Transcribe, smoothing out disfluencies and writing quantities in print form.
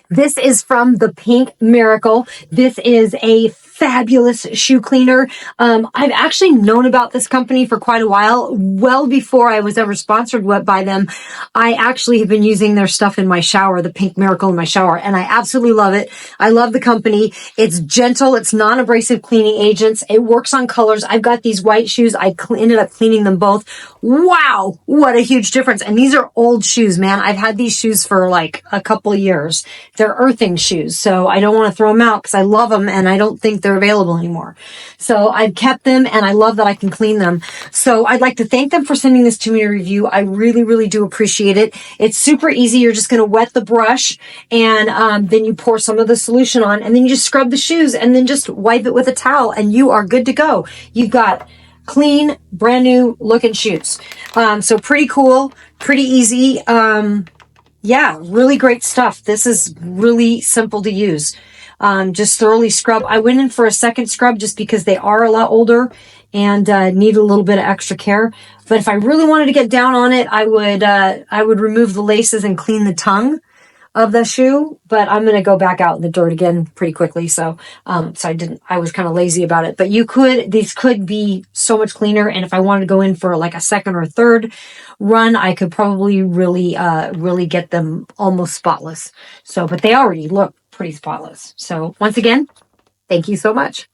This is from the Pink Miracle. This is a fabulous shoe cleaner. I've actually known about this company for quite a while. Well before I was ever sponsored by them, I actually have been using their stuff in my shower, the Pink Miracle in my shower, and I absolutely love it. I love the company. It's gentle. It's non-abrasive cleaning agents. It works on colors. I've got these white shoes. I ended up cleaning them both. Wow, what a huge difference. And these are old shoes, man. I've had these shoes for like a couple of years. They're earthing shoes, so I don't want to throw them out because I love them and I don't think they're available anymore. So I've kept them and I love that I can clean them. So I'd like to thank them for sending this to me to review. I really, really do appreciate it. It's super easy. You're just going to wet the brush and then you pour some of the solution on and then you just scrub the shoes and then just wipe it with a towel and you are good to go. You've got clean, brand new looking shoes. So pretty cool, pretty easy. Yeah, really great stuff. This is really simple to use. Just thoroughly scrub. I went in for a second scrub just because they are a lot older and need a little bit of extra care. But if I really wanted to get down on it, I would remove the laces and clean the tongue of the shoe, but I'm going to go back out in the dirt again pretty quickly. So I was kind of lazy about it, but these could be so much cleaner. And if I wanted to go in for like a second or third run, I could probably really get them almost spotless. So, but they already look pretty spotless. So once again, thank you so much.